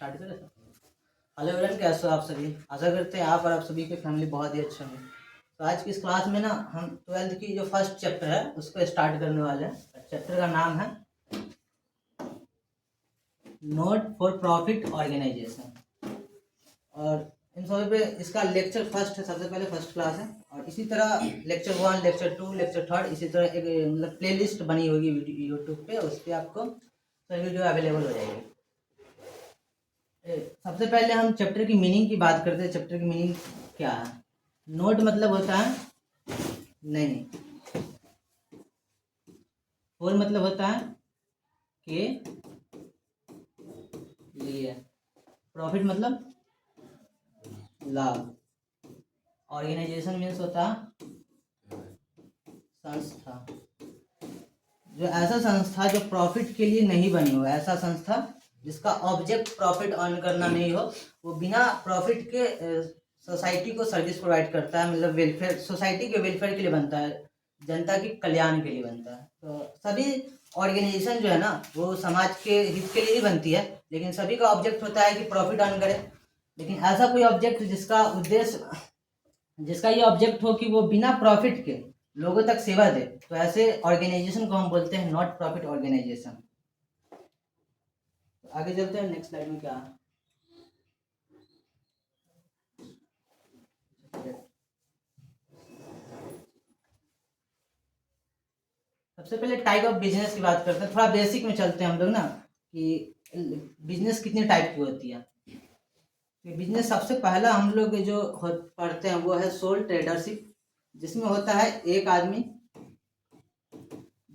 Start करें। Hello everyone, कैसे हो आप सभी। आशा करते हैं आप और आप सभी के फैमिली बहुत ही अच्छे होंगे। तो आज की इस क्लास में ना हम 12th की जो फर्स्ट चैप्टर है उसको स्टार्ट करने वाले हैं। चैप्टर का नाम है नॉट फॉर प्रॉफिट ऑर्गेनाइजेशन। और इन सभी पे इसका लेक्चर फर्स्ट है, सबसे पहले फर्स्ट क्लास है। और इसी तरह लेक्चर 1, लेक्चर 2, लेक्चर 3 इसी तरह एक मतलब प्ले लिस्ट बनी होगी यूट्यूब पे, उस पर आपको सभी वीडियो अवेलेबल हो जाएगी। सबसे पहले हम चैप्टर की मीनिंग की बात करते हैं। चैप्टर की मीनिंग क्या है। नोट मतलब होता है नहीं, फॉर मतलब होता है के लिए, प्रॉफिट मतलब लाभ, ऑर्गेनाइजेशन मीन्स होता है संस्था। जो ऐसा संस्था जो प्रॉफिट के लिए नहीं बनी हो, ऐसा संस्था जिसका ऑब्जेक्ट प्रॉफिट अर्न करना नहीं हो, वो बिना प्रॉफिट के सोसाइटी को सर्विस प्रोवाइड करता है, मतलब वेलफेयर, सोसाइटी के वेलफेयर के लिए बनता है, जनता के कल्याण के लिए बनता है। तो सभी ऑर्गेनाइजेशन जो है ना वो समाज के हित के लिए ही बनती है, लेकिन सभी का ऑब्जेक्ट होता है कि प्रॉफिट अर्न करे। लेकिन ऐसा कोई ऑब्जेक्ट जिसका ये ऑब्जेक्ट हो कि वो बिना प्रॉफिट के लोगों तक सेवा दे, तो ऐसे ऑर्गेनाइजेशन को हम बोलते हैं नॉट प्रॉफिट ऑर्गेनाइजेशन। आगे चलते हैं, नेक्स्ट स्लाइड में क्या है। सबसे पहले टाइप ऑफ बिजनेस की बात करते हैं। थोड़ा बेसिक में चलते हैं हम लोग ना कि बिजनेस कितने टाइप की होती है। बिजनेस सबसे पहला हम लोग जो पढ़ते हैं वो है सोल ट्रेडरशिप, जिसमें होता है एक आदमी,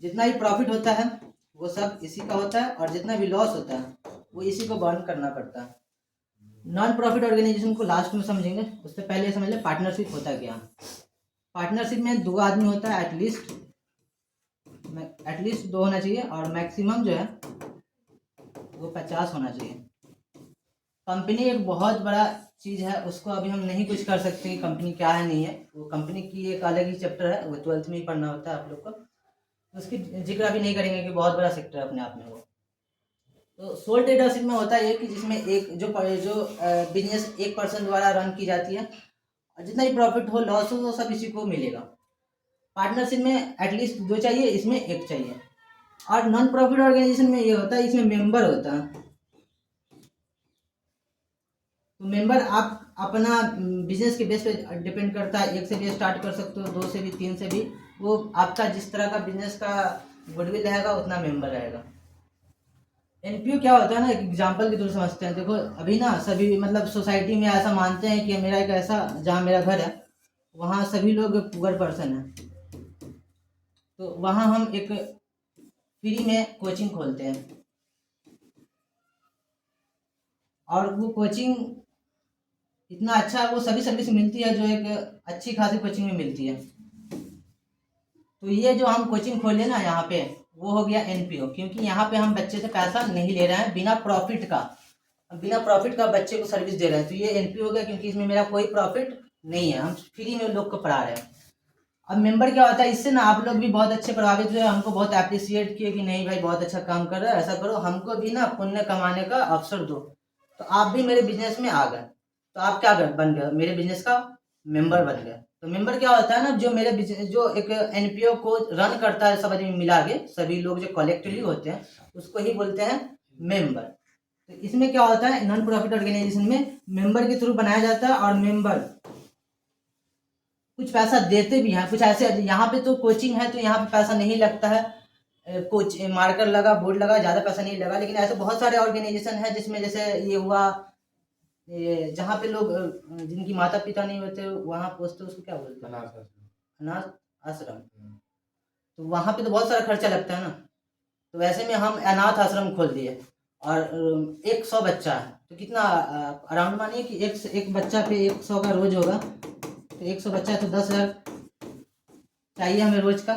जितना भी प्रॉफिट होता है वो सब इसी का होता है, और जितना भी लॉस होता है वो इसी को बर्न करना पड़ता है। नॉन प्रॉफिट ऑर्गेनाइजेशन को लास्ट में समझेंगे, उससे पहले समझ ले पार्टनरशिप होता क्या। पार्टनरशिप में 2 आदमी होता है, एटलीस्ट 2 होना चाहिए, और मैक्सिमम जो है वो 50 होना चाहिए। कंपनी एक बहुत बड़ा चीज़ है, उसको अभी हम नहीं कुछ कर सकते कि कंपनी क्या है नहीं है। वो कंपनी की एक अलग ही चैप्टर है, वो 12th में ही पढ़ना होता है आप लोग को, तो उसकी जिक्र अभी नहीं करेंगे कि बहुत बड़ा सेक्टर है अपने आप में वो। तो सोल ट्रेडरशिप में होता है ये कि जिसमें एक जो बिजनेस एक पर्सन द्वारा रन की जाती है, और जितना ही प्रॉफिट हो लॉस हो वो सब इसी को मिलेगा। पार्टनरशिप में एटलीस्ट 2 चाहिए, इसमें 1 चाहिए। और नॉन प्रॉफिट ऑर्गेनाइजेशन में ये होता है, इसमें मेंबर होता है। तो मेंबर आप अपना बिजनेस के बेस पे डिपेंड करता है, 1 से भी स्टार्ट कर सकते हो, 2 से भी, 3 से भी। वो आपका जिस तरह का बिजनेस का गुडविल रहेगा उतना मेंबर रहेगा। एनपीओ क्या होता है ना, एक एग्जाम्पल के थ्रू समझते हैं। देखो अभी ना सभी मतलब सोसाइटी में ऐसा मानते हैं कि मेरा एक ऐसा, जहाँ मेरा घर है वहाँ सभी लोग पुअर पर्सन है, तो वहाँ हम एक फ्री में कोचिंग खोलते हैं, और वो कोचिंग इतना अच्छा है, वो सभी सर्विस मिलती है जो एक अच्छी खासी कोचिंग में मिलती है। तो ये जो हम कोचिंग खोले ना यहाँ पे, वो हो गया एनपीओ, क्योंकि यहाँ पे हम बच्चे से पैसा नहीं ले रहे हैं, बिना प्रॉफिट का बच्चे को सर्विस दे रहे हैं। तो ये एनपीओ हो गया, क्योंकि इसमें मेरा कोई प्रॉफिट नहीं है, हम फ्री में लोग को पढ़ा रहे हैं। अब मेंबर क्या होता है, इससे ना आप लोग भी बहुत अच्छे प्रभावित हुए, हमको बहुत अप्रिशिएट किए कि नहीं भाई बहुत अच्छा काम कर रहा है, ऐसा करो, हमको भी ना पुण्य कमाने का अवसर दो। तो आप भी मेरे बिजनेस में आ गए, तो आप क्या बन गए, मेरे बिजनेस का मेंबर बन गए। तो मेंबर क्या होता है ना, जो मेरे बिजनेस, जो एक एनपीओ को रन करता है, सब आदमी मिला के, सभी लोग जो कलेक्टिवली होते हैं उसको ही बोलते हैं मेंबर। तो इसमें क्या होता है, नॉन प्रॉफिट ऑर्गेनाइजेशन में मेंबर के थ्रू बनाया जाता है, और मेंबर कुछ पैसा देते भी हैं। कुछ ऐसे, यहाँ पे तो कोचिंग है तो यहाँ पे पैसा नहीं लगता है, कोच मार्कर लगा, बोर्ड लगा, ज़्यादा पैसा नहीं लगा। लेकिन ऐसे बहुत सारे ऑर्गेनाइजेशन है जिसमें जैसे ये हुआ, ये जहाँ पे लोग जिनकी माता पिता नहीं होते वहाँ पहुँचते, उसको क्या बोलते हैं, अनाथ आश्रम। तो वहाँ पे तो बहुत सारा खर्चा लगता है ना, तो वैसे में हम अनाथ आश्रम खोल दिए। और 100 बच्चा है तो कितना अराउंड मानिए कि एक बच्चा पे 100 का रोज होगा, तो 100 बच्चा है तो 10,000 चाहिए हमें रोज का,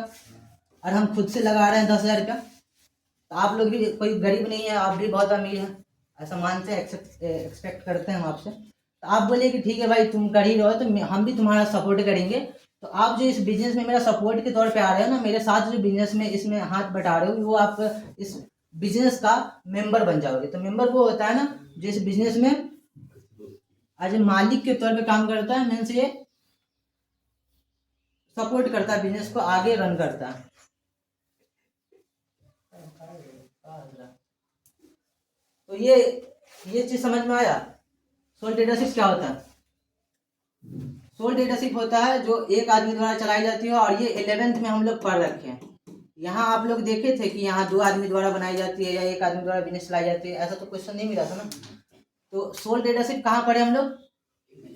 और हम खुद से लगा रहे हैं 10,000 का। तो आप लोग भी कोई गरीब नहीं है, आप भी बहुत अमीर हैं, ऐसा मानते हैं, एक्सपेक्ट करते हैं हम आपसे। तो आप बोले कि ठीक है भाई तुम कर ही रहो, तो हम भी तुम्हारा सपोर्ट करेंगे। तो आप जो इस बिजनेस में मेरा सपोर्ट के तौर पे आ रहे हो ना, मेरे साथ जो बिजनेस में इसमें हाथ बटा रहे हो, वो आप इस बिजनेस का मेंबर बन जाओगे। तो मेंबर वो होता है ना जिस बिजनेस में एज ए मालिक के तौर पे काम करता है, मीन्स ये सपोर्ट करता है बिजनेस को, आगे रन करता है। तो ये चीज समझ में आया। सोल ट्रेडरशिप क्या होता है? सोल ट्रेडरशिप होता है जो एक आदमी द्वारा चलाई जाती है, और ये 11th में हम लोग पढ़ रखे हैं। यहाँ आप लोग देखे थे कि यहाँ 2 आदमी द्वारा बनाई जाती है या 1 आदमी द्वारा बिजनेस चलाई जाती है, ऐसा तो क्वेश्चन नहीं मिला था ना। तो सोल ट्रेडरशिप कहाँ पढ़े हम लोग?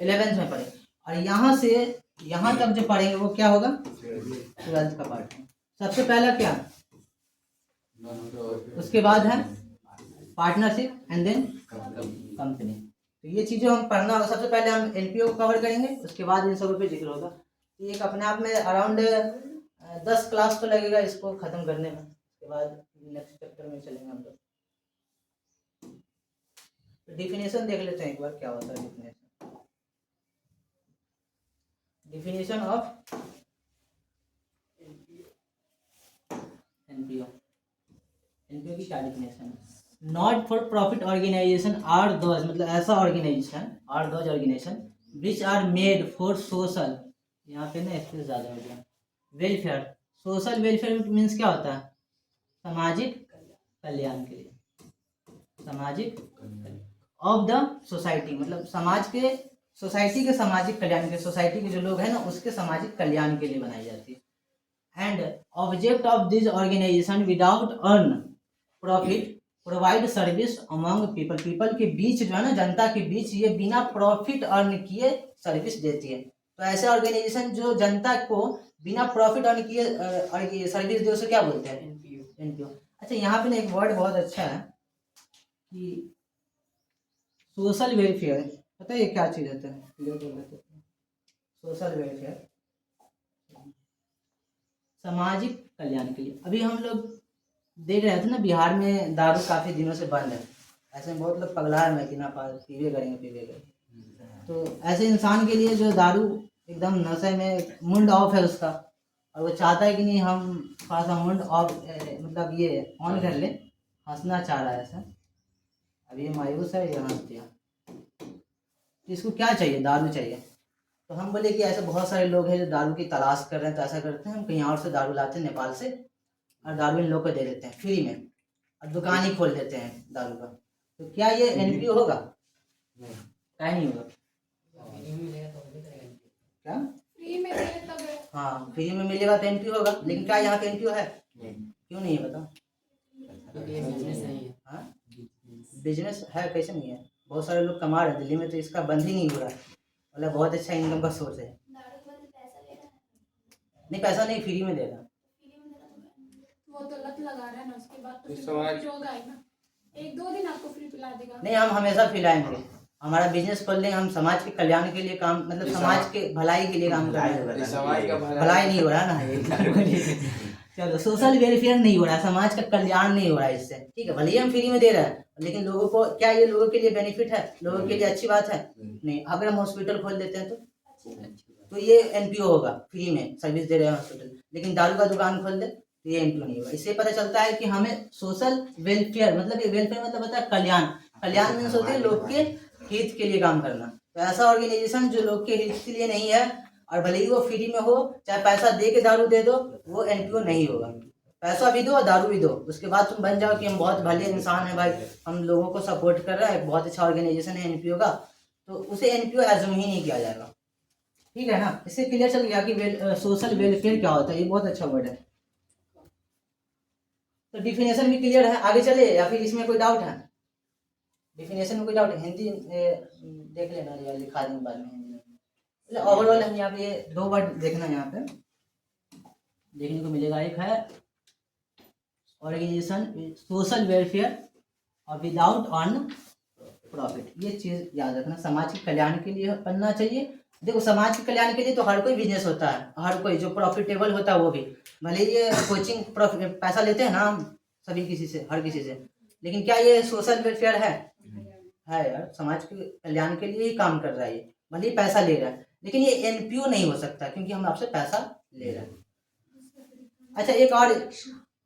11th में पढ़े। और यहाँ से यहाँ तक जो पढ़ेंगे वो क्या होगा? 12th का पार्ट। सबसे पहला क्या, उसके बाद है पार्टनरशिप एंड देन कंपनी। तो ये चीजें हम पढ़ना होगा। सबसे पहले हम एनपीओ को कवर करेंगे, उसके बाद इन सब पे जिक्र होगा। ये एक अपने आप में अराउंड 10 क्लास तो लगेगा इसको खत्म करने में। उसके बाद नेक्स्ट चैप्टर में चलेंगे हम लोग। तो डिफिनेशन देख लेते हैं एक बार, क्या होता है डिफिनेशन ऑफ एनपीओ। एनपीओ की क्या डिफिनेशन है? Not for profit organization are those, मतलब ऐसा organization are those organization which are made for social, यहाँ पे ना स्पेस ज़्यादा हो गया, वेलफेयर। सोशल वेलफेयर मीन्स क्या होता है? सामाजिक कल्याण के लिए, सामाजिक ऑफ द सोसाइटी, मतलब समाज के, सोसाइटी के सामाजिक कल्याण के, सोसाइटी के जो लोग हैं ना उसके सामाजिक कल्याण के लिए बनाई जाती है। And object of this organization without earn profit provide service among people, people के बीच जो है ना, जनता के बीच ये बिना प्रॉफिट अर्न किए सर्विस देती है। तो ऐसे ऑर्गेनाइजेशन जो जनता को बिना प्रॉफिट अर्न किए सर्विस दे उसे क्या बोलते हैं? एनपीओ। अच्छा, यहाँ पे ना एक वर्ड बहुत अच्छा है कि सोशल वेलफेयर। पता है ये क्या चीज होता है? सोशल वेलफेयर, सामाजिक कल्याण के लिए। अभी हम लोग देख रहे थे ना, बिहार में दारू काफी दिनों से बंद है। ऐसे में बहुत लोग पगला है कि ना पीवे करेंगे। तो ऐसे इंसान के लिए जो दारू एकदम नशे में, मुंड ऑफ है उसका, और वो चाहता है कि नहीं हम थोड़ा सा मुंड ऑफ, मतलब ये ऑन कर ले, हंसना चाह रहा है ऐसा। अभी ये मायूस है, ये हंस दिया। इसको क्या चाहिए? दारू चाहिए। तो हम बोले कि ऐसे बहुत सारे लोग हैं जो दारू की तलाश कर रहे हैं, तो ऐसा करते हैं हम कहीं और से दारू लाते हैं, नेपाल से, और दारू इन लोग को दे देते हैं फ्री में, और दुकान ही खोल देते हैं दारू का। तो क्या ये एनपीओ होगा? क्या नहीं होगा? क्या फ्री में मिले तब? हाँ, फ्री में मिलेगा तो एनपीओ होगा। लेकिन क्या यहाँ पे एनपीओ है? क्यों नहीं है बताओ? बिजनेस है, कैसे नहीं है? बहुत सारे लोग कमा रहे हैं दिल्ली में, तो इसका बंद ही नहीं हो रहा है। मतलब बहुत अच्छा इनकम का सोर्स है। नहीं, पैसा नहीं, फ्री में दे रहा। वो तो लत लगा रहा है ना, उसके बाद तो फिर होगा ही ना। 1-2 दिन आपको फ्री पिला देगा। नहीं, हम हमेशा पिलाएंगे। हमारा बिजनेस खोल लेंगे, हम समाज के कल्याण के लिए काम, मतलब समाज के भलाई के लिए काम कर रहे हैं। समाज का भलाई नहीं हो रहा ना चलो, सोशल वेलफेयर नहीं हो रहा है, समाज का कल्याण नहीं हो रहा है इससे। ठीक है, भले ही हम फ्री में दे रहे हैं, लेकिन लोगों को क्या, ये लोगों के लिए बेनिफिट है? लोगों के लिए अच्छी बात है? नहीं। अगर हम हॉस्पिटल खोल देते हैं तो ये एनपीओ होगा, फ्री में सर्विस दे रहे हैं हॉस्पिटल। लेकिन दारू का दुकान खोल दे तो ये एनपीओ नहीं होगा। इससे पता चलता है कि हमें सोशल वेलफेयर, मतलब ये वेलफेयर मतलब होता है कल्याण। कल्याण मीन्स होते हैं लोग के हित के लिए काम करना। तो ऐसा ऑर्गेनाइजेशन जो लोग के हित के लिए नहीं है, और भले ही वो फ्री में हो, चाहे पैसा दे के दारू दे दो, वो एनपीओ नहीं होगा। पैसा भी दो और दारू भी दो, उसके बाद तुम बन जाओ कि हम बहुत भले इंसान है भाई, हम लोगों को सपोर्ट कर रहा है, बहुत अच्छा ऑर्गेनाइजेशन है एनपीओ का, तो उसे एनपीओ एज्यूम ही नहीं किया जाएगा। ठीक है ना? इससे क्लियर चल गया कि सोशल वेलफेयर क्या होता है। ये बहुत अच्छा वर्ड है। तो डिफिनेशन भी क्लियर है। आगे चले या फिर इसमें कोई डाउट है? डिफिनेशन में कोई डाउट है? हिंदी देख लेना या लिखा देंगे बाद में हिंदी में। ओवरऑल हम यहाँ पे 2 वर्ड देखना यहाँ पे देखने को मिलेगा। एक है ऑर्गेनाइजेशन सोशल वेलफेयर और विदाउट अर्न प्रॉफिट। ये चीज याद रखना, समाज के कल्याण के लिए बनना चाहिए। देखो, समाज के कल्याण के लिए तो हर कोई बिजनेस होता है, हर कोई जो प्रॉफिटेबल होता है वो भी। भले ये कोचिंग पैसा लेते हैं ना हम सभी किसी से, हर किसी से, लेकिन क्या ये सोशल वेलफेयर है यार? समाज के कल्याण के लिए ही काम कर रहा है ये, भले ही पैसा ले रहा है, लेकिन ये एनपीओ नहीं हो सकता क्योंकि हम आपसे पैसा ले रहे हैं। अच्छा,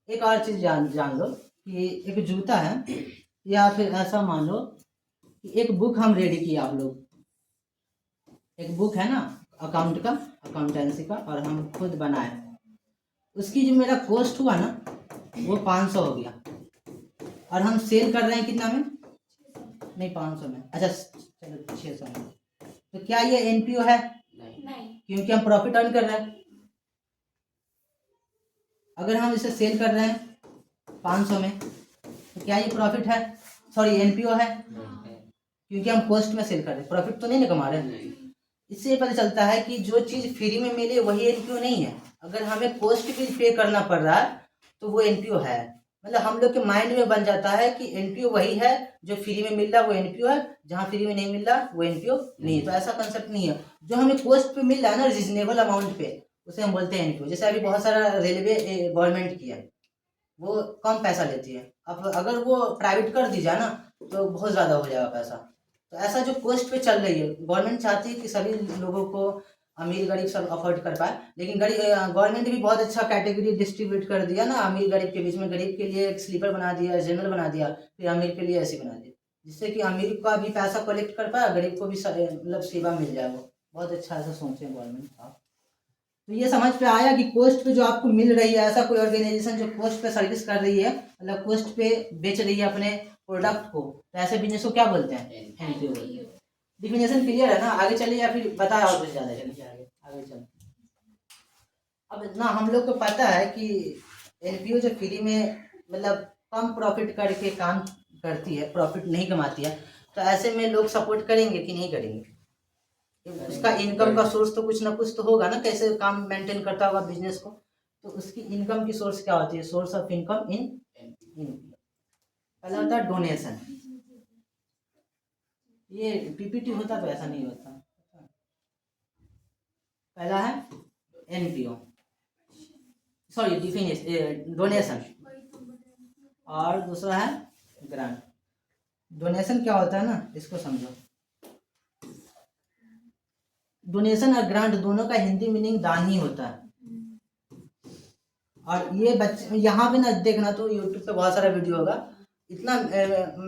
एक और चीज जान लो कि एक जूता है, या फिर ऐसा मान लो कि एक बुक हम रेडी किए आप लोग, एक बुक है ना अकाउंट का, अकाउंटेंसी का, और हम खुद बनाए। उसकी जो मेरा कॉस्ट हुआ ना वो 500 हो गया, और हम सेल कर रहे हैं कितना में? नहीं 500 में, अच्छा चलो 600 में। तो क्या ये एनपीओ है? नहीं। क्योंकि हम प्रॉफिट अर्न कर रहे हैं। अगर हम इसे सेल कर रहे हैं 500 में तो क्या ये प्रॉफिट है? सॉरी एनपीओ है? क्योंकि हम कॉस्ट में सेल कर रहे हैं, प्रॉफिट तो नहीं ना कमा रहे हैं। इससे ये पता चलता है कि जो चीज़ फ्री में मिले वही एनपीओ नहीं है। अगर हमें कॉस्ट भी पे करना पड़ रहा है तो वो एनपीओ है। मतलब हम लोग के माइंड में बन जाता है कि एनपीओ वही है, जो फ्री में मिल रहा है वो एनपीओ है, जहाँ फ्री में नहीं मिल रहा वो एनपीओ नहीं है। तो ऐसा कंसेप्ट नहीं है। जो हमें कॉस्ट पे मिल रहा है ना रीजनेबल अमाउंट पे, उसे हम बोलते हैं एनपीओ। जैसे अभी बहुत सारा रेलवे गवर्नमेंट की है, वो कम पैसा लेती है। अब अगर वो प्राइवेट कर दी जाए ना तो बहुत ज़्यादा हो जाएगा पैसा। तो ऐसा जो कॉस्ट पे चल रही है, गवर्नमेंट चाहती है कि सभी लोगों को, अमीर गरीब सब अफोर्ड कर पाए, लेकिन गवर्नमेंट भी बहुत अच्छा कैटेगरी डिस्ट्रीब्यूट कर दिया ना अमीर गरीब के बीच में। गरीब के लिए एक स्लीपर बना दिया, जनरल बना दिया, फिर अमीर के लिए ऐसे बना दिया, जिससे कि अमीर का भी पैसा कलेक्ट कर पाए, गरीब को भी मतलब सेवा मिल जाए। वो बहुत अच्छा ऐसा सोचे गवर्नमेंट साहब। तो ये समझ पे आया कि कॉस्ट पे जो आपको मिल रही है, ऐसा कोई ऑर्गेनाइजेशन जो कॉस्ट पे सर्विस कर रही है, मतलब कॉस्ट पे बेच रही है अपने प्रोडक्ट को, तो ऐसे बिजनेस को क्या बोलते हैं? एनपीओ बोलते हैं। डिफिनेशन क्लियर है ना? आगे चलिए या फिर बताया और कुछ ज़्यादा? चलिए आगे चलिए। अब ना हम लोग को पता है कि एनपीओ जो फ्री में मतलब कम प्रॉफिट करके काम करती है, प्रॉफिट नहीं कमाती है, तो ऐसे में लोग सपोर्ट करेंगे कि नहीं करेंगे? उसका इनकम का सोर्स तो कुछ ना कुछ तो होगा ना, कैसे काम मेंटेन करता होगा बिजनेस को। तो उसकी इनकम की सोर्स क्या होती है? सोर्स ऑफ इनकम इन पहला होता है डोनेशन। ये पीपीटी होता तो ऐसा नहीं होता। पहला है एनपीओ, सॉरी डिफिनेशन डोनेशन, और दूसरा है ग्रांट। डोनेशन क्या होता है ना, इसको समझो। डोनेशन और ग्रांट दोनों का हिंदी मीनिंग दान ही होता है। और ये बच्चे यहाँ पे ना देखना, तो यूट्यूब पे बहुत सारा वीडियो होगा, इतना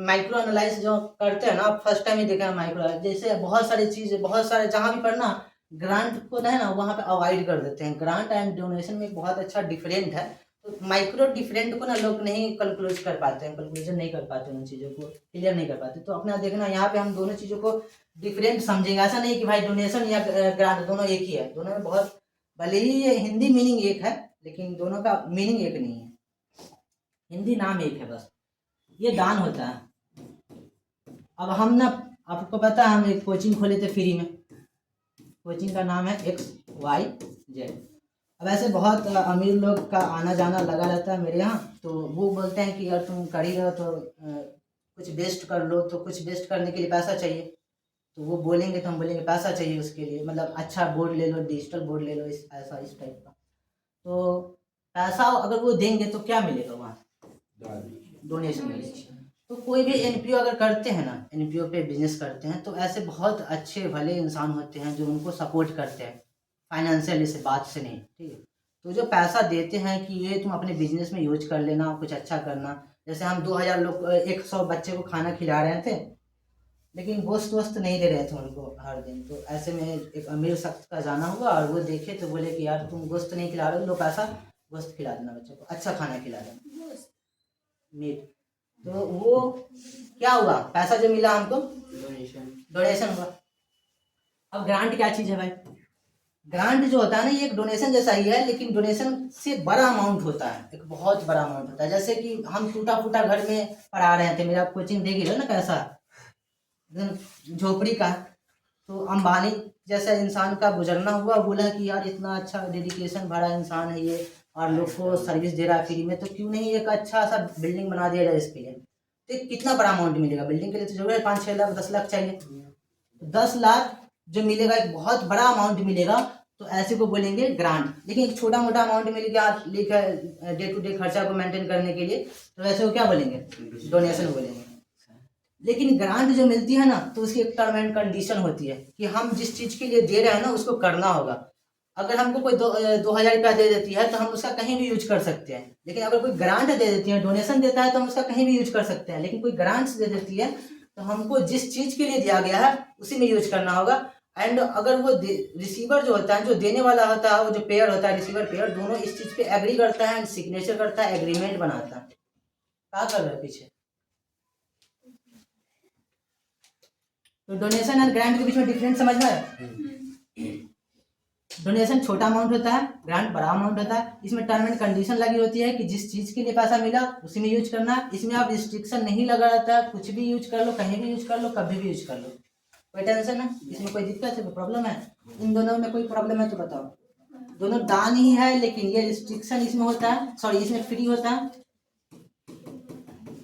माइक्रो एनालाइज जो करते हैं ना, फर्स्ट टाइम ही देखा माइक्रो, जैसे बहुत सारी चीज़, बहुत सारे जहाँ भी पढ़ना ग्रांट को है ना वहाँ पे अवॉइड कर देते हैं। ग्रांट एंड डोनेशन में बहुत अच्छा डिफरेंट है। तो माइक्रो डिफरेंट को ना लोग नहीं कैलकुलेट कर पाते हैं, कैलकुलेशन नहीं कर पाते, उन चीज़ों को क्लियर नहीं कर पाते। तो अपना देखना यहाँ पे हम दोनों चीज़ों को डिफरेंट समझेंगे। ऐसा नहीं कि भाई डोनेशन या ग्रांट दोनों एक ही है। दोनों में बहुत, भले ही ये हिंदी मीनिंग एक है लेकिन दोनों का मीनिंग एक नहीं है। हिंदी नाम एक है बस। ये दान होता है। अब हम ना, आपको पता है हम एक कोचिंग खोले थे फ्री में, कोचिंग का नाम है XYZ। अब ऐसे बहुत अमीर लोग का आना जाना लगा रहता है मेरे यहाँ, तो वो बोलते हैं कि यार तुम कर ही रहे हो तो कुछ बेस्ट कर लो। तो कुछ बेस्ट करने के लिए पैसा चाहिए, तो वो बोलेंगे तो हम बोलेंगे पैसा चाहिए उसके लिए, मतलब अच्छा बोर्ड ले लो, डिजिटल बोर्ड ले लो, ऐसा इस टाइप का। तो पैसा अगर वो देंगे तो क्या मिलेगा वहाँ? डोनेशन मिलेगा। तो कोई भी एनपीओ अगर करते हैं ना, एनपीओ पे बिजनेस करते हैं, तो ऐसे बहुत अच्छे भले इंसान होते हैं जो उनको सपोर्ट करते हैं फाइनेंशियल से, बात से नहीं, ठीक है। तो जो पैसा देते हैं कि ये तुम अपने बिजनेस में यूज कर लेना, कुछ अच्छा करना। जैसे हम 2000 लोग 100 बच्चे को खाना खिला रहे थे, लेकिन गोश्त वोस्त नहीं दे रहे थे उनको हर दिन। तो ऐसे में एक अमीर शख्स का जाना हुआ और वो देखे तो बोले कि यार तुम गोश्त नहीं खिला रहे हो, लो पैसा गोश्त खिला देना बच्चों को, अच्छा खाना खिला देना, मीट। तो वो क्या हुआ, पैसा जो मिला हमको डोनेशन हुआ। अब ग्रांट क्या चीज़ है भाई? ग्रांट जो होता है ना, ये एक डोनेशन जैसा ही है, लेकिन डोनेशन से बड़ा अमाउंट होता है, एक बहुत बड़ा अमाउंट होता है। जैसे कि हम टूटा फूटा घर में पढ़ा रहे थे, मेरा कोचिंग देख रहे हो ना कैसा झोपड़ी का, तो अंबानी जैसा इंसान का गुजरना हुआ, बोला कि यार इतना अच्छा डेडिकेशन भरा इंसान है ये, और लोग को सर्विस दे रहा है फ्री में, तो क्यों नहीं एक अच्छा सा बिल्डिंग बना दिया जाए इसके लिए। तो कितना बड़ा अमाउंट मिलेगा बिल्डिंग के लिए? तो जरूर है 5-6 लाख 10 लाख चाहिए। 10 लाख जो मिलेगा एक बहुत बड़ा अमाउंट मिलेगा, तो ऐसे को बोलेंगे ग्रांट। लेकिन एक छोटा मोटा अमाउंट मिल गया डे टू डे खर्चा को मेंटेन करने के लिए, तो ऐसे को क्या बोलेंगे? डोनेशन बोलेंगे। लेकिन ग्रांट जो मिलती है ना, तो उसकी एक टर्म एंड कंडीशन होती है कि हम जिस चीज़ के लिए दे रहे हैं ना उसको करना होगा। अगर हमको कोई 2000 रुपया दे देती है तो हम उसका कहीं भी यूज कर सकते हैं, लेकिन अगर कोई ग्रांट दे देती है, डोनेशन देता है, तो हम उसका कहीं भी यूज कर सकते हैं। लेकिन कोई ग्रांट्स दे देती है तो हमको जिस चीज के लिए दिया गया है उसी में यूज करना होगा। एंड अगर वो रिसीवर जो होता है, जो देने वाला होता है, वो जो पेयर होता है, रिसीवर पेयर, दोनों इस चीज पे एग्री करता है एंड सिग्नेचर करता है, एग्रीमेंट बनाता है। क्या कर रहे हैं पीछे? तो डोनेशन और ग्रांट के बीच में डिफरेंस समझ में आया? डोनेशन छोटा अमाउंट होता है, ग्रांट बड़ा अमाउंट होता है। इसमें टर्म एंड कंडीशन लगी होती है कि जिस चीज के लिए पैसा मिला उसी में यूज करना है। इसमें आप रिस्ट्रिक्शन नहीं लगा रहता है, कुछ भी यूज कर लो, कहीं भी यूज कर लो, कभी भी यूज कर लो, कोई टेंशन है? इसमें कोई दिक्कत है, कोई प्रॉब्लम है? इन दोनों में कोई प्रॉब्लम है तो बताओ। दोनों दान ही है, लेकिन ये रिस्ट्रिक्शन इसमें होता है, सॉरी इसमें फ्री होता है,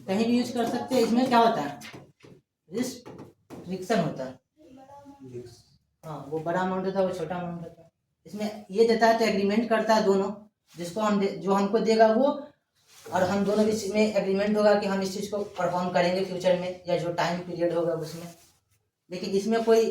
कहीं भी यूज कर सकते हैं। इसमें क्या होता है? रिस्ट्रिक्शन होता है। हाँ, वो बड़ा अमाउंट होता है, वो छोटा अमाउंट होता है। इसमें ये देता है तो एग्रीमेंट करता है दोनों, जिसको हम जो हमको देगा वो, और हम दोनों बीच में एग्रीमेंट होगा कि हम इस चीज़ को परफॉर्म करेंगे फ्यूचर में, या जो टाइम पीरियड होगा उसमें। लेकिन इसमें कोई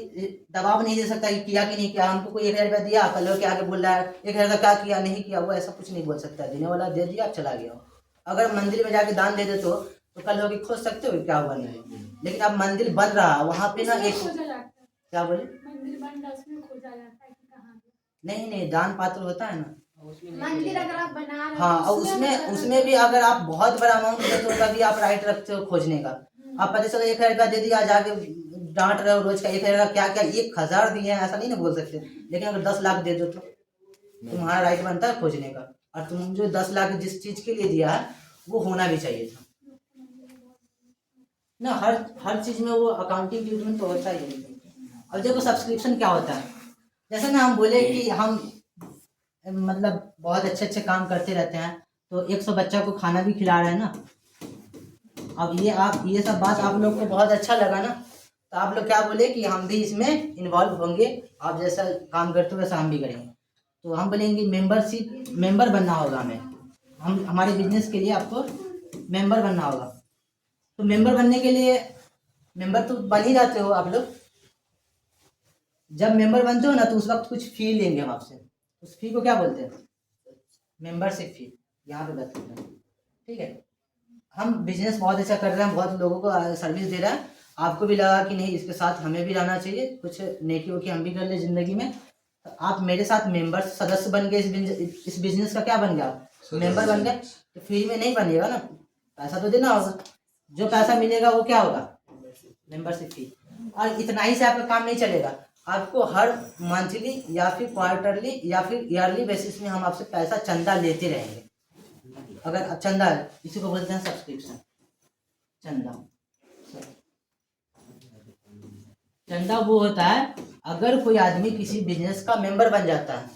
दबाव नहीं दे सकता कि किया कि नहीं किया। हमको कोई 1000 रुपया दिया, कल हो के आगे बोल रहा है 1000 का क्या किया नहीं किया, वो ऐसा कुछ नहीं बोल सकता। देने वाला दे दिया, चला गया। अगर मंदिर में जाके दान दे देते हो तो कल हो के खोज सकते हो क्या हुआ नहीं। लेकिन अब मंदिर बन रहा है, वहाँ पे ना एक क्या बोले, मंदिर बन रहा है, उसमें खोजा जाता है कि कहाँ है। नहीं दान पात्र होता है ना मंदिर अगर आप बना रहे हो हाँ, और उसमें भी अगर आप बहुत बड़ा अमाउंट देते हो तभी आप राइट रखते हो खोजने का। आप पता चलो 1000 रुपया दे दिया, जाके डांट रहे हो रोज का 1000 का क्या क्या 1000 दिए हैं, ऐसा नहीं ना बोल सकते। लेकिन अगर 10 लाख दे दो तो तुम्हारा राइट बनता है खोजने का। और तुम जो 10 लाख जिस चीज के लिए दिया है वो होना भी चाहिए था ना। हर चीज में वो अकाउंटिंग ट्रीटमेंट तो होता ही है। अब देखो सब्सक्रिप्शन क्या होता है, जैसे ना हम बोले कि हम मतलब बहुत अच्छे अच्छे काम करते रहते हैं, तो 100 बच्चा को खाना भी खिला रहे हैं ना। अब ये सब बात आप लोग को बहुत अच्छा लगा ना, तो आप लोग क्या बोले कि हम भी इसमें इन्वॉल्व होंगे, आप जैसा काम करते हो वैसा हम भी करेंगे। तो हम बोलेंगे मेंबर बनना होगा हमें, हम हमारे बिजनेस के लिए आपको मेंबर बनना होगा। तो मेंबर बनने के लिए मेंबर तो बन ही जाते हो आप लोग। जब मेंबर बनते हो ना तो उस वक्त कुछ फी लेंगे हम आपसे, उस फी को क्या बोलते हैं? Membership fee. यहाँ पे बताते हैं, ठीक है। हम बिजनेस बहुत अच्छा कर रहे हैं, बहुत लोगों को सर्विस दे रहा है, आपको भी लगा कि नहीं इसके साथ हमें भी रहना चाहिए, कुछ नेकी वोकी हम भी कर ले जिंदगी में। तो आप मेरे साथ मेंबर सदस्य बन गए, इस बिजनेस का क्या बन गया? मेंबर बन गए। तो फ्री में नहीं बनेगा ना, पैसा तो देना होगा। जो पैसा मिलेगा वो क्या होगा? Membership fee. और इतना ही से आपका काम नहीं चलेगा, आपको हर मंथली या फिर क्वार्टरली या फिर ईयरली बेसिस में हम आपसे पैसा चंदा लेते रहेंगे। अगर अब चंदा है, इसी को बोलते हैं सब्सक्रिप्शन। चंदा वो होता है अगर कोई आदमी किसी बिजनेस का मेंबर बन जाता है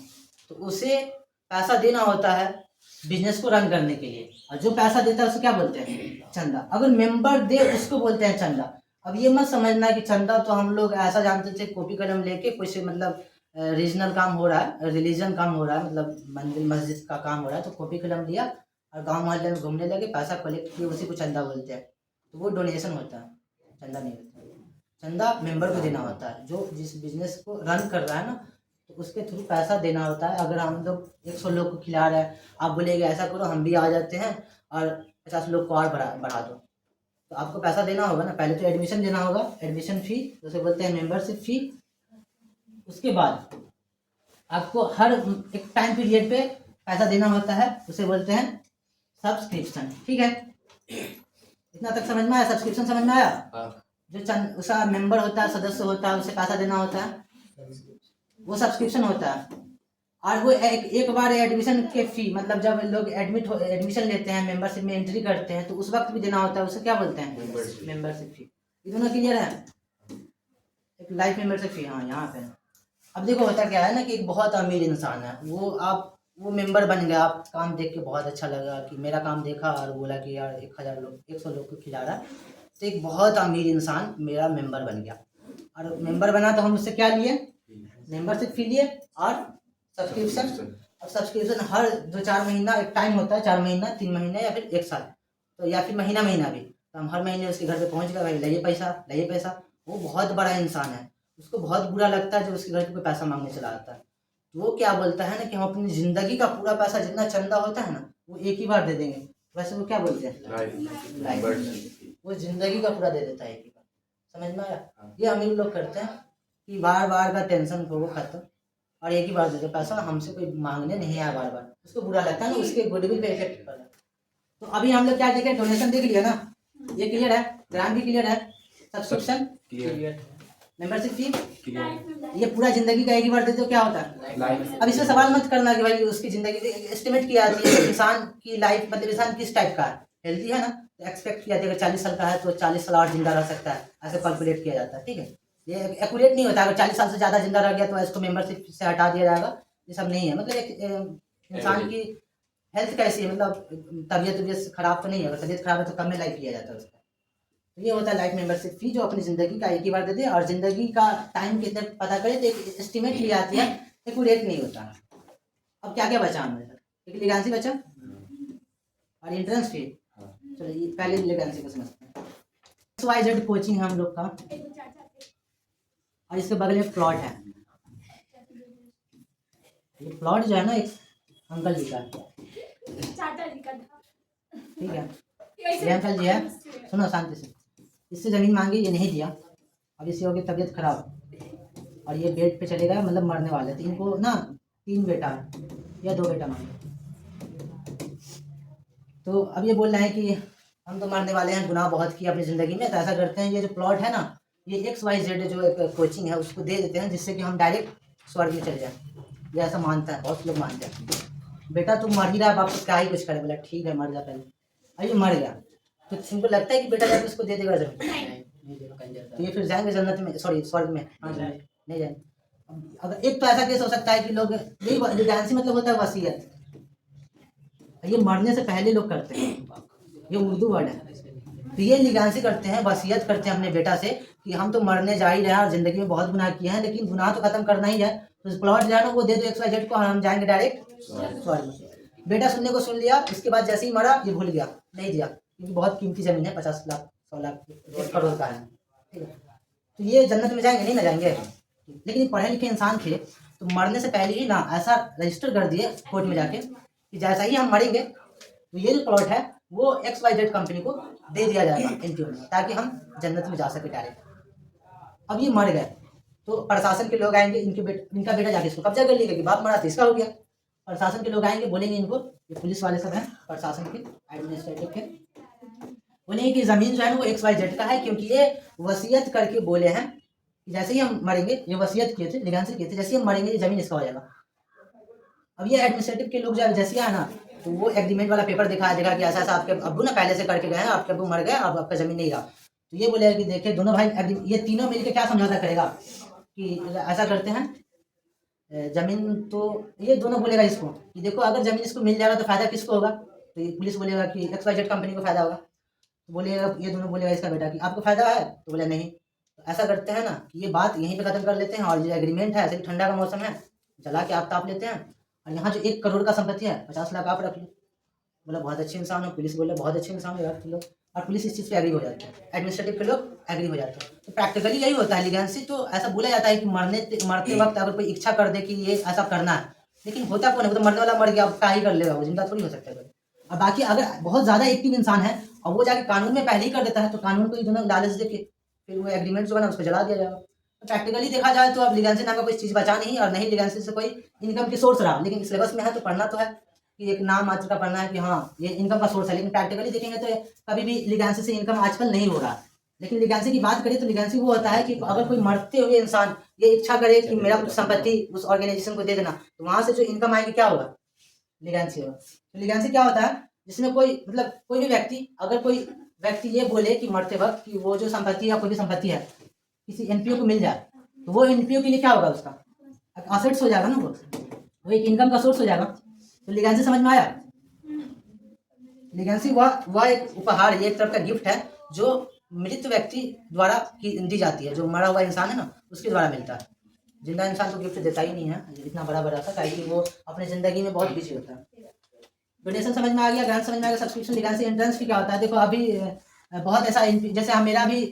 तो उसे पैसा देना होता है बिजनेस को रन करने के लिए, और जो पैसा देता है उसे क्या बोलते हैं? चंदा। अगर मेंबर दे उसको बोलते हैं चंदा। अब ये मत समझना कि चंदा तो हम लोग ऐसा जानते थे कॉपी कलम लेके कुछ मतलब रीजनल काम हो रहा है, रिलीजन काम हो रहा है, मतलब मंदिर मस्जिद का काम हो रहा है तो कॉपी कलम लिया और गांव मोहल्ले में घूमने लगे, पैसा कलेक्ट किए, उसी को चंदा बोलते हैं। तो वो डोनेशन होता है, चंदा नहीं होता। चंदा मेंबर को देना होता है, जो जिस बिजनेस को रन कर रहा है ना, तो उसके थ्रू पैसा देना होता है। अगर हम लोग 100 लोग को खिला रहे हैं, आप बोलेंगे ऐसा करो हम भी आ जाते हैं और 50 लोग को और बढ़ा दो, तो आपको पैसा देना होगा ना। पहले तो एडमिशन देना होगा, एडमिशन फी उसे बोलते हैं मेंबरशिप फी। उसके बाद आपको हर एक टाइम पीरियड पे पैसा देना होता है, उसे बोलते हैं सब्सक्रिप्शन। ठीक है, इतना तक समझ में आया? सब्सक्रिप्शन समझ में आया? जो उसका मेंबर होता है, सदस्य होता है, उसे पैसा देना होता है, वो सब्सक्रिप्शन होता है। और वो एक बार एडमिशन के फी, मतलब जब लोग एडमिशन लेते हैं, मेंबरशिप में एंट्री करते हैं, तो उस वक्त भी देना होता है, उसे क्या बोलते हैं? Membership fee. ये दोनों क्लियर है? एक लाइफ मेंबरशिप फी, हाँ यहाँ पे। अब देखो होता क्या है ना कि एक बहुत अमीर इंसान है, वो मेंबर बन गया, आप काम देख के बहुत अच्छा लगा कि मेरा काम देखा और बोला कि यार 100 लोग को खिला रहा है, तो एक बहुत अमीर इंसान मेरा मेंबर बन गया। और मेंबर बना तो हम उससे क्या लिए? मेंबरशिप फी लिए और सब्सक्रिप्शन। अब सब्सक्रिप्शन हर 2-4 महीना एक टाइम होता है, 4 महीना, 3 महीने या फिर 1 साल, तो या फिर महीना भी, तो हम हर महीने उसके घर पे पहुंच गए, भाई लाइए पैसा। वो बहुत बड़ा इंसान है, उसको बहुत बुरा लगता है जब उसके घर पे कोई पैसा मांगने चला आता है। तो वो क्या बोलता है ना कि हम अपनी जिंदगी का पूरा पैसा जितना चंदा होता है ना वो एक ही बार दे देंगे। वैसे वो क्या बोलते हैं? लाइफ। वो जिंदगी का पूरा दे देता है एक ही बार। समझ में आया? ये अमीर लोग करते हैं कि बार बार का टेंशन हो वो खत्म और एक ही बार दे दो पैसा, हमसे कोई मांगने नहीं आया बार बार, उसको बुरा लगता है ना, उसके गुडविल पे इफेक्ट पड़ता है। तो अभी हम लोग क्या देखे, डोनेशन देख लिया ना, ये क्लियर है, ग्रांट भी क्लियर है, सब्सक्रिप्शन क्लियर, मेंबरशिप फी, ये पूरा जिंदगी का एक ही बार दे दो क्या होता है। अब इसमें सवाल मत करना कि भाई उसकी जिंदगी एस्टिमेट किया जाती है इंसान की लाइफ, मतलब इंसान किस टाइप का है, हेल्थी है ना, तो एक्सपेक्ट किया जाता है 40 साल का है तो 40 साल और जिंदा रह सकता है, ऐसे कैलकुलेट किया जाता है। ठीक है, ये एक्यूरेट नहीं होता, अगर 40 साल से ज़्यादा जिंदा रह गया तो इसको मेंबरशिप से हटा दिया जाएगा, ये सब नहीं है। मतलब एक इंसान की हेल्थ कैसी है, मतलब तबीयत खराब तो नहीं है, अगर तबीयत खराब है तो कम में लाइफ लिया जाता है उसका। तो ये होता है लाइफ मेंबरशिप फी, जो अपनी ज़िंदगी का एक ही बार दे दे, और ज़िंदगी का टाइम कितने पता करे तो एक एस्टिमेट ली जाती है, एक्यूरेट नहीं होता। अब क्या क्या बचा हमें, एक लीगेंसी बचा और एंट्रेंस फी। चलो ये पहले लीगेंसी को समझते हैं। XYZ कोचिंग हम लोग का, और इसके बगल में प्लॉट है, ये प्लॉट जो है ना एक अंकल जी का, ठीक है, ये अंकल जी है, सुनो शांति से, इससे ज़मीन मांगी, ये नहीं दिया, अब इससे हो गई तबीयत खराब और ये बेड पे चले गए, मतलब मरने वाले थे, इनको ना 3 बेटा है या 2 बेटा मांगे, तो अब ये बोल रहे हैं कि हम तो मरने वाले हैं, गुनाह बहुत किया अपनी ज़िंदगी में, तो ऐसा करते हैं ये जो प्लॉट है ना, ये XYZ जो एक कोचिंग है उसको दे देते हैं, जिससे कि हम डायरेक्ट स्वर्ग में चले जाएं। ये ऐसा मानता है, बहुत लोग मानते हैं। बेटा तुम मर ही रहा, बाप तो क्या ही कुछ करे, बोला ठीक है मर जा पहले, अरे मर गया तो तुमको लगता है कि बेटा जाके उसको दे देगा जमीन, तो ये फिर जाएंगे जन्नत में, सॉरी स्वर्ग में, हाँ नहीं जाएंगे। अगर एक तो ऐसा केस हो सकता है कि लोग, यही लीगेंसी मतलब होता है वसीयत, ये मरने से पहले लोग करते हैं, ये उर्दू वर्ड है, तो ये लीगेंसी करते हैं, वसीयत करते हैं अपने बेटा से कि हम तो मरने जा ही रहे हैं और जिंदगी में बहुत गुनाह किए हैं, लेकिन गुनाह तो खत्म करना ही है, तो प्लॉट जो है ना वो दे दो XYZ को, हम जाएंगे डायरेक्ट स्वर्ग में। बेटा सुनने को सुन लिया, इसके बाद जैसे ही मरा ये भूल गया, नहीं दिया, क्योंकि बहुत कीमती जमीन है, 50 लाख 100 लाख 1 करोड़ का है, ठीक है, तो ये जन्नत में जाएंगे नहीं ना जाएंगे, लेकिन ये पढ़े लिखे इंसान थे, तो मरने से पहले ही ना ऐसा रजिस्टर कर दिए कोर्ट में जाके कि जैसा ही हम मरेंगे तो ये जो प्लॉट है वो XYZ कंपनी को दे दिया जाएगा NPO में, ताकि हम जन्नत में जा सके डायरेक्ट। अब ये मर गए तो प्रशासन के लोग आएंगे, इनका बेटा जाके इसको कब्जा कर लेगा कि बाप मरा तो इसका हो गया, प्रशासन के लोग आएंगे, बोलेंगे इनको, ये पुलिस वाले सब हैं प्रशासन के एडमिनिस्ट्रेटिव के, बोलेंगे कि ज़मीन जो है ना वो XYZ का है, क्योंकि ये वसीयत करके बोले हैं कि जैसे ही हम मरेंगे, ये वसीयत किए थे, लीगेंसी किए थे, जैसे ही हम मरेंगे ये ज़मीन इसका हो जाएगा। अब ये एडमिनिस्ट्रेटिव के लोग जब जैसे आए ना, तो वो एग्रीमेंट वाला पेपर दिखाया देगा कि ऐसा ऐसा आपके अब्बू ना पहले से करके गए हैं, आपके अब्बू मर गए, अब आपका ज़मीन नहीं रहा, तो ये बोलेगा कि देखिए दोनों भाई, ये तीनों मिलकर क्या समझौता करेगा कि ऐसा करते हैं, ज़मीन, तो ये दोनों बोलेगा इसको कि देखो अगर ज़मीन इसको मिल जाएगा तो फ़ायदा किसको होगा, तो ये पुलिस बोलेगा कि XYZ कंपनी को फ़ायदा होगा, तो बोलेगा ये दोनों बोलेगा इसका बेटा कि आपको फ़ायदा है, तो बोले नहीं, तो ऐसा करते हैं ना कि ये बात यहीं पे ख़त्म कर लेते हैं, और ये एग्रीमेंट है, ऐसे भी ठंडा का मौसम है, जला के आप ताप लेते हैं, और यहाँ जो 1 करोड़ का संपत्ति है 50 लाख आप रख लो। बोला बहुत अच्छे इंसान हो, पुलिस बोले बहुत अच्छे इंसान हो यार तुम लोग, और पुलिस इस चीज़ पे एग्री हो जाते हैं, एडमिनिस्ट्रेटिव के लोग एग्री हो जाते हैं। तो प्रैक्टिकली यही होता है लीगेंसी, तो ऐसा बोला जाता है कि मरते वक्त अगर कोई इच्छा कर दे कि ये ऐसा करना है, लेकिन होता कौन है, वो तो मरने वाला मर गया, अब क्या ही कर लेगा, वो जिंदा थोड़ी हो सकता है। और बाकी अगर बहुत ज़्यादा एक्टिव इंसान है और वो जाके कानून में पहले ही कर देता है, तो कानून को ही दोनों लालच दे के फिर वो एग्रीमेंट जो है ना उसको जला दिया जाएगा। तो प्रैक्टिकली देखा जाए तो अब लीगेंसी नाम का कोई चीज़ बचा नहीं, और नहीं लीगेंसी से कोई इनकम की सोर्स रहा, लेकिन सिलेबस में है तो पढ़ना तो है कि एक नाम मात्र का पढ़ना है कि हाँ ये इनकम का सोर्स है, लेकिन प्रैक्टिकली देखेंगे तो कभी भी लीगेंसी से इनकम आजकल नहीं हो रहा। लेकिन लीगेंसी की बात करें तो लीगेंसी वो होता है कि अगर कोई मरते हुए इंसान ये इच्छा करे कि मेरा कुछ संपत्ति उस ऑर्गेनाइजेशन को दे देना, तो वहाँ से जो इनकम आएगी क्या होगा, लीगेंसी होगा। तो लीगेंसी क्या होता है, जिसमें कोई मतलब कोई भी व्यक्ति, अगर कोई व्यक्ति ये बोले कि मरते वक्त कि वो जो संपत्ति या कोई भी संपत्ति है किसी NPO को मिल जाए, तो वो NPO के लिए क्या होगा, उसका असेट्स हो जाएगा ना, वो एक इनकम का सोर्स हो जाएगा। तो लीगेंसी समझ में आया, लीगेंसी वह एक उपहार, ये एक तरफ का गिफ्ट है जो मृत व्यक्ति द्वारा दी जाती है, जो मरा हुआ इंसान है ना उसके द्वारा मिलता है, जिंदा इंसान को गिफ्ट देता ही नहीं है इतना बड़ा सा, ताकि वो अपने ज़िंदगी में बहुत बिजी होता है। डोनेशन समझ में आ गया, ग्रांट समझ में आ गया, सब्सक्रिप्शन, लीगेंसी, एंट्रेंस फी क्या होता है। देखो अभी बहुत ऐसा, जैसे मेरा भी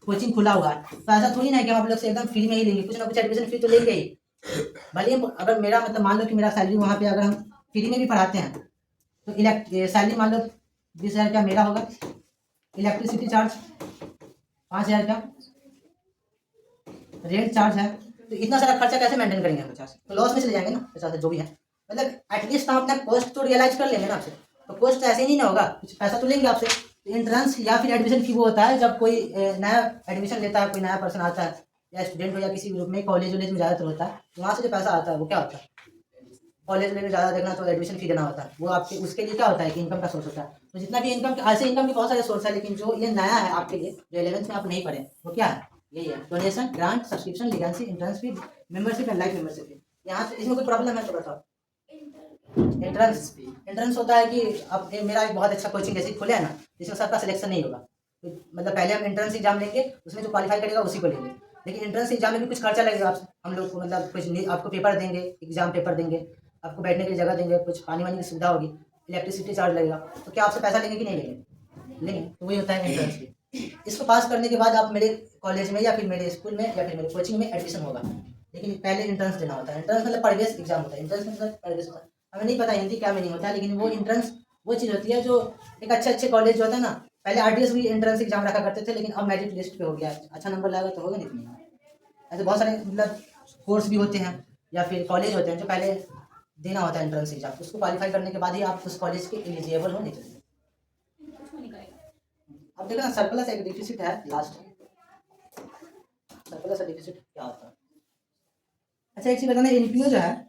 कोचिंग खुला हुआ है, तो ऐसा थोड़ी ना है कि हम आप लोग से एकदम फ्री में ही लेंगे, कुछ ना कुछ एडमिशन फी तो लेंगे ही। भले अगर मेरा मतलब मान लो कि मेरा सैलरी वहाँ पे अगर हम फ्री में भी पढ़ाते हैं तो सैलरी मान लो 20,000 का मेरा होगा, इलेक्ट्रिसिटी चार्ज 5,000 का, रेंट चार्ज है, तो इतना सारा खर्चा कैसे मेंटेन करेंगे हम 50? तो लॉस में चले जाएंगे ना 50 जो भी है। मतलब एटलीस्ट हम अपना कॉस्ट तो रियलाइज कर लेंगे ना आपसे, तो कॉस्ट ऐसे ही नहीं ना होगा, कुछ पैसा तो लेंगे आपसे। एंट्रेंस या फिर एडमिशन फी वो होता है जब कोई नया एडमिशन लेता है, कोई नया पर्सन आता है या स्टूडेंट हो या किसी ग्रुप में, कॉलेज वॉलेज में ज़्यादातर होता है, तो वहाँ से जो पैसा आता है वो क्या होता है, कॉलेज में ज़्यादा देखना तो एडमिशन फी देना होता है, वो आपके उसके लिए क्या होता है कि इनकम का सोर्स होता है। तो जितना भी इनकम, ऐसे इनकम के बहुत सारे सोर्स है, लेकिन जो ये नया है आपके लिए, जो 11th में आप नहीं पढ़े, वो क्या है, यही है donation, grant, subscription, legacies, entrance fee, membership and life membership. यहाँ से इसमें कोई प्रॉब्लम है तो बताओ। एंट्रेंस होता है कि अब मेरा एक बहुत अच्छा कोचिंग जैसे खोले है ना, जिसमें सबका सिलेक्शन नहीं होगा, तो मतलब पहले हम एंट्रेंस एग्जाम लेंगे, उसमें जो क्वालिफाई करेगा उसी को लेंगे, लेकिन एंट्रेंस एग्जाम में भी कुछ खर्चा लगेगा आपसे, हम लोग को मतलब कुछ आपको पेपर देंगे, एग्जाम पेपर देंगे, आपको बैठने की जगह देंगे, कुछ पानी वानी की सुविधा होगी, इलेक्ट्रिसिटी चार्ज लगेगा, तो क्या आपसे पैसा लेंगे कि नहीं लेंगे? लेंगे। तो वही होता है एंट्रेंस भी। इसको पास करने के बाद आप मेरे कॉलेज में या फिर मेरे स्कूल में या फिर मेरे कोचिंग में एडमिशन होगा, लेकिन पहले एंट्रेंस देना होता है। एंट्रेंस मतलब प्रवेश एग्जाम होता है, एंट्रेंस मतलब प्रवेश होता है। हमें नहीं पता हिंदी क्या मीनिंग होता है, लेकिन वो एंट्रेंस वो चीज़ होती है जो एक अच्छे कॉलेज जो होता है ना, पहले आरडीएस भी एंट्रेंस एग्जाम रखा करते थे, लेकिन अब मेरिट लिस्ट पे हो गया, अच्छा नंबर लाएगा तो होगा नहीं। ऐसे बहुत सारे मतलब कोर्स भी होते हैं या फिर कॉलेज होते हैं जो पहले देना होता है एंट्रेंस एग्जाम, उसको क्वालिफाई करने के बाद ही आप उस कॉलेज के एलिजिबल हो, नहीं तो। अब देखो ना, सरप्लस एक डिफिसिट है, लास्ट सरप्लस और डिफिसिट क्या होता है। अच्छा एक चीज बताना, एनपीओ जो है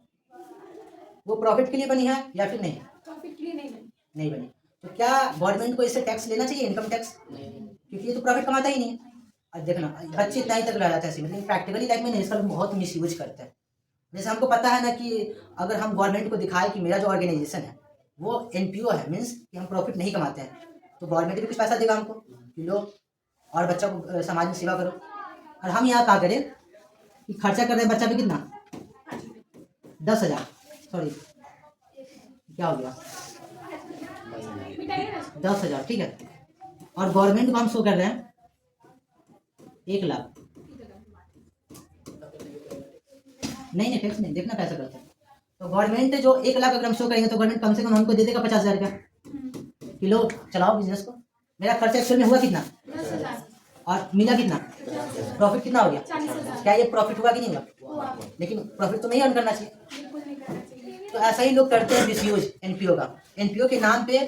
वो प्रॉफिट के लिए बनी है या फिर नहीं? प्रॉफिट के लिए नहीं बनी। तो क्या गवर्नमेंट को इससे टैक्स लेना चाहिए, इनकम टैक्स? क्योंकि ये तो प्रॉफिट कमाता ही नहीं है। अब देखना बच्चे इतना ही तक रह जाते हैं, लेकिन प्रैक्टिकली लाइफ में नहीं, इसका लोग बहुत मिस यूज करते हैं। जैसे हमको पता है ना कि अगर हम गवर्नमेंट को दिखाए कि मेरा जो ऑर्गेनाइजेशन है वो एनपीओ है, मीन्स कि हम प्रॉफिट नहीं कमाते हैं, तो गवर्नमेंट भी कुछ पैसा देगा हमको कि लो और बच्चा को समाज में सेवा करो। और हम यहाँ क्या करें कि खर्चा कर रहे हैं बच्चा पे कितना, 10,000, सॉरी क्या हो गया, 10,000, ठीक है। और गवर्नमेंट को हम शो कर रहे हैं 1,00,000। नहीं टैक्स नहीं देखना, पैसा करता है। तो गवर्नमेंट जो 1,00,000 अगर हम शो करेंगे तो गवर्नमेंट कम से कम हमको दे देगा 50,000 रुपया किलो, चलाओ बिजनेस को। मेरा खर्चा एक्चुअल में हुआ कितना 10,000 और मिला कितना, प्रॉफिट कितना हो गया, 40,000। क्या ये प्रॉफिट हुआ कि नहीं हुआ? लेकिन प्रॉफिट तो नहीं अर्न करना चाहिए। बिल्कुल नहीं करना चाहिए। तो ऐसा ही लोग करते हैं मिसयूज एनपीओ का। एनपीओ के नाम पे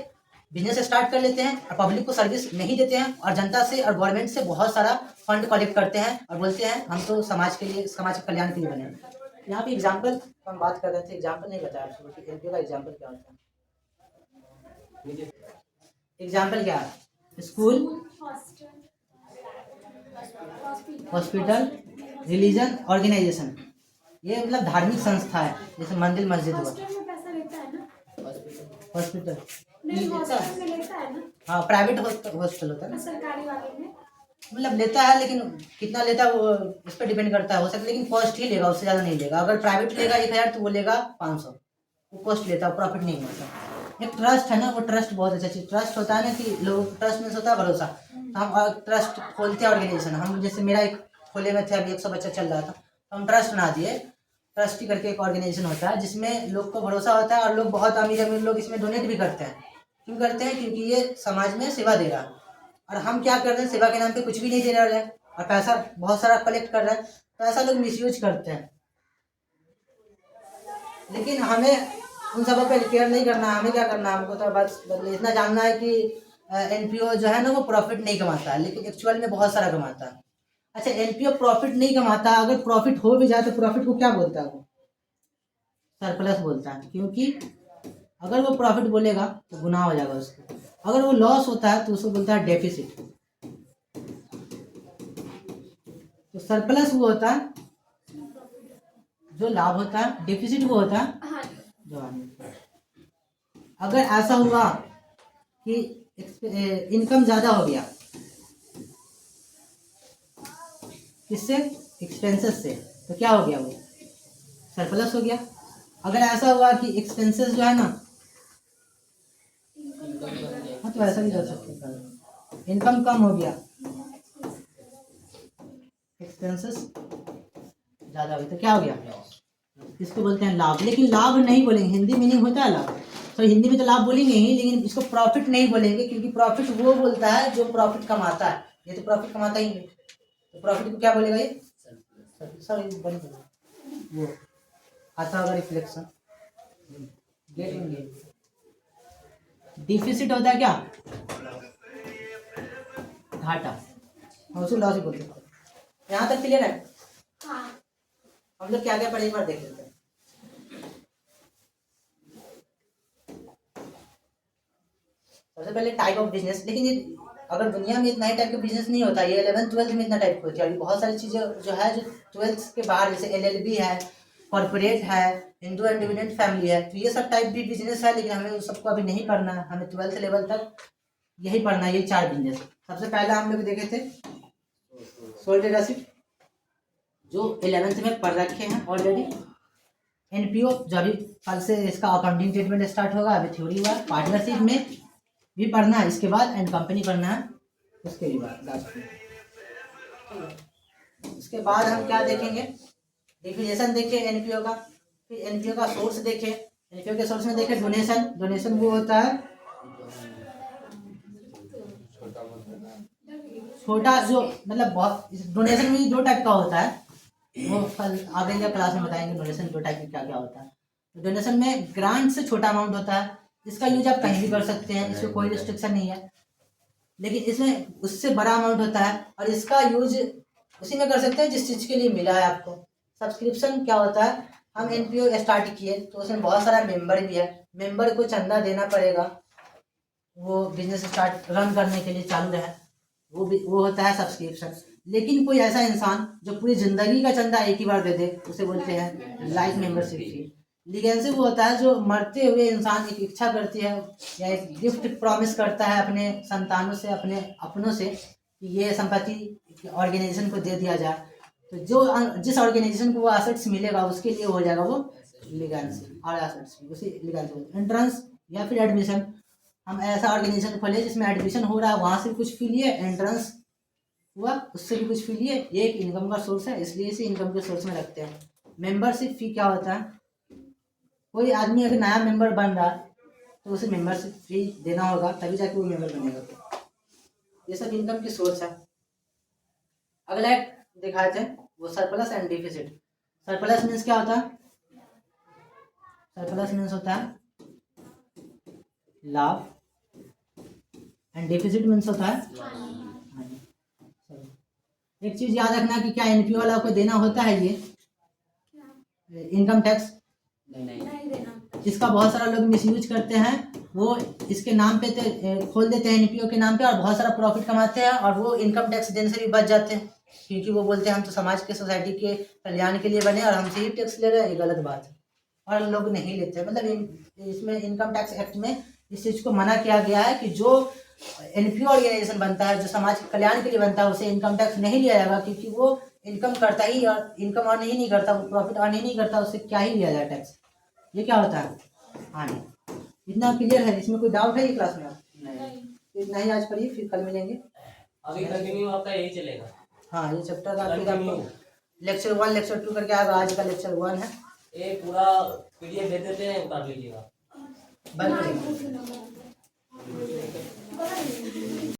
बिजनेस स्टार्ट कर लेते हैं और पब्लिक को सर्विस नहीं देते हैं, और जनता से और गवर्नमेंट से बहुत सारा फंड कलेक्ट करते हैं और बोलते हैं हम तो समाज के लिए, समाज के कल्याण के लिए बने हैं। यहाँ पे एग्जाम्पल हम बात कर रहे थे, एग्जाम्पल नहीं बताया आपको एनपीओ का एग्जाम्पल क्या होता है। एग्जाम्पल क्या है, स्कूल, हॉस्पिटल, रिलीजन, ऑर्गेनाइजेशन, ये मतलब धार्मिक संस्था है, जैसे मंदिर मस्जिद हुआ। हॉस्टल में पैसा लेता है ना, हॉस्पिटल नहीं हॉस्टल में लेता है ना, हाँ प्राइवेट हॉस्पिटल होता है ना, सरकारी वाले में मतलब लेता है, लेकिन कितना लेता है वो इस पर डिपेंड करता है, हो सकता है लेकिन कॉस्ट ही लेगा, उससे ज़्यादा नहीं लेगा। अगर प्राइवेट लेगा 1,000 तो वो लेगा 500, वो कॉस्ट लेता है, प्रॉफिट नहीं होता। एक ट्रस्ट है ना, वो ट्रस्ट बहुत अच्छा चीज, ट्रस्ट होता है ना कि लोग, ट्रस्ट में होता है भरोसा। हम ट्रस्ट खोलते हैं ऑर्गेनाइजेशन, हम जैसे मेरा एक खोले में थे, अभी 100 बच्चा चल रहा था, तो हम ट्रस्ट बना दिए। ट्रस्टी करके एक ऑर्गेनाइजेशन होता है जिसमें लोग को भरोसा होता है, और लोग बहुत अमीर अमीर लोग इसमें डोनेट भी करते हैं। क्यों करते हैं? क्योंकि ये समाज में सेवा दे रहा है, और हम क्या कर रहे हैं, सेवा के नाम पे कुछ भी नहीं दे रहे हैं और पैसा बहुत सारा कलेक्ट कर रहे हैं, तो ऐसा लोग मिसयूज करते हैं। लेकिन हमें उन सबों पे केयर नहीं करना, हमें क्या करना, हमको तो बस इतना जानना है कि एनपीओ जो है ना वो प्रॉफिट नहीं कमाता है, लेकिन एक्चुअल में बहुत सारा कमाता है। अच्छा एनपीओ प्रॉफिट नहीं कमाता, अगर प्रॉफिट हो भी जाए तो प्रॉफिट को क्या बोलता है वो, सरप्लस बोलता है, क्योंकि अगर वो प्रॉफिट बोलेगा तो गुनाह हो जाएगा उसको। अगर वो लॉस होता है तो उसको बोलता है डेफिसिट। तो सरप्लस वो होता है जो लाभ होता है, डेफिसिट वो होता है जो हानि। अगर ऐसा हुआ कि इनकम ज्यादा हो गया, किससे, एक्सपेंसेस से, तो क्या हो गया, वो सरप्लस हो गया। अगर ऐसा हुआ कि एक्सपेंसेस जो है ना, हाँ तो ऐसा भी कर सकते हैं, इनकम कम हो गया, एक्सपेंसेस ज्यादा हो गया, तो क्या हो गया, इसको बोलते हैं लाभ। लेकिन लाभ नहीं बोलेंगे, हिंदी मीनिंग होता है लाभ, तो हिंदी में तो लाभ बोलेंगे ही, लेकिन इसको प्रॉफिट नहीं बोलेंगे, क्योंकि प्रॉफिट वो बोलता है जो प्रॉफिट कमाता है, ये तो प्रॉफिट कमाता ही नहीं, तो प्रॉफिट को क्या बोलेगा ये, सॉरी बंद करो, वो आता होगा रिफ्लेक्शन। डिफिसिट होता है क्या, घाटा, हम उसे लॉस ही बोलते हैं। यहाँ तक क्लियर है? हाँ। हम लोग क्या क्या पढ़े एक बार देख लेते हैं। सबसे पहले टाइप ऑफ बिजनेस, लेकिन ये अगर दुनिया में इतना ही टाइप का बिजनेस नहीं होता, ये 11th 12th में इतना टाइप होती है। अभी बहुत सारी चीज़ें जो है जो 12th के बाहर, जैसे LLB है, कॉर्पोरेट है, हिंदू एंड डिविडेंड फैमिली है, तो ये सब टाइप भी बिजनेस है, लेकिन हमें उन सबको अभी नहीं पढ़ना है। हमें 12th लेवल तक यही पढ़ना है, ये 4 बिजनेस। सबसे पहले हम लोग देखे थे सोल ट्रेडरशिप, जो 11th में पढ़ रखे हैं ऑलरेडी। NPO जो अभी कल से इसका अकाउंटिंग ट्रीटमेंट स्टार्ट होगा, अभी थ्योरी हुआ। पार्टनरशिप में भी पढ़ना है, इसके बाद एंड कंपनी पढ़ना है, उसके भी बाद लास्ट में। इसके बाद हम क्या देखेंगे, डिफिनेशन देखे NPO का, फिर NPO का सोर्स देखे। NPO के सोर्स में देखे डोनेशन। डोनेशन वो होता है छोटा, जो मतलब बहुत, डोनेशन में 2 टाइप का होता है, वो कल आगे या क्लास में बताएंगे डोनेशन 2 टाइप में क्या क्या होता है। डोनेशन में ग्रांट से छोटा अमाउंट होता है, इसका यूज आप कहीं भी कर सकते हैं, इसमें कोई रिस्ट्रिक्शन नहीं है। लेकिन इसमें उससे बड़ा अमाउंट होता है, और इसका यूज उसी में कर सकते हैं जिस चीज़ के लिए मिला है आपको। सब्सक्रिप्शन क्या होता है, हम NPO स्टार्ट किए तो उसमें बहुत सारा मेंबर भी है, मेंबर को चंदा देना पड़ेगा, वो बिजनेस स्टार्ट रन करने के लिए चालू रहे, वो होता है सब्सक्रिप्शन। लेकिन कोई ऐसा इंसान जो पूरी जिंदगी का चंदा एक ही बार दे दे, उसे बोलते हैं लाइफ मेंबरशिप फी। लीगेंसी वो होता है जो मरते हुए इंसान एक इच्छा करती है या एक गिफ्ट प्रॉमिस करता है अपने संतानों से, अपने अपनों से, कि ये संपत्ति ऑर्गेनाइजेशन को दे दिया जाए। तो जो जिस ऑर्गेनाइजेशन को वो एसेट्स मिलेगा उसके लिए हो जाएगा वो लीगेंसी, और एसेट्स उसी लीगेंसी। एंट्रेंस या फिर एडमिशन, हम ऐसा ऑर्गेनाइजेशन खोले जिसमें एडमिशन हो रहा है, वहाँ से कुछ फी लिए, एंट्रेंस हुआ उससे भी कुछ फी लिए, ये एक इनकम का सोर्स है, इसलिए इसे इनकम के सोर्स में रखते हैं। मेंबरशिप फी क्या होता है, कोई आदमी अगर नया मेंबर बन रहा है तो उसे मेंबरशिप फी देना होगा, तभी जाके वो मेंबर बनेगा। ये सब इनकम की सोर्स है। अगला एक दिखाते हैं, वो surplus and deficit. Surplus means क्या होता है, सरप्लस मीन्स होता है लाभ, एंड डिफिसिट मीन्स होता है हानि। एक चीज याद रखना कि क्या NPO वाला को देना होता है ये इनकम टैक्स? नहीं देना। इसका बहुत सारा लोग मिसयूज करते हैं, वो इसके नाम पे खोल देते हैं NPO के नाम पे, और बहुत सारा प्रॉफिट कमाते हैं, और वो इनकम टैक्स देने से भी बच जाते हैं, क्योंकि वो बोलते हैं हम तो समाज के, सोसाइटी के कल्याण के लिए बने और हमसे ही टैक्स ले रहे हैं। ये गलत बात है, और लोग नहीं लेते। मतलब इसमें इनकम टैक्स एक्ट में इस चीज़ को मना किया गया है कि जो NPO ऑर्गेनाइजेशन बनता है, जो समाज के कल्याण के लिए बनता है, उसे इनकम टैक्स नहीं लिया जाएगा, क्योंकि वो इनकम करता ही, और इनकम अर्न ही नहीं करता, वो प्रॉफिट अर्न ही नहीं करता, उससे क्या ही लिया जाए टैक्स। ये क्या होता है, हानि। इतना क्लियर है? इसमें कोई डाउट है ये क्लास में? नहीं। इतना ही आज पढ़िए, फिर कल मिलेंगे। अभी कंटिन्यू आपका यही चलेगा? हाँ, ये चैप्टर का फिर आपको लेक्चर 1 लेक्चर 2 करके आएगा। आज का लेक्चर 1 है। ये पूरा PDF भेज देते हैं, उतार लीजिएगा। बंद करिए।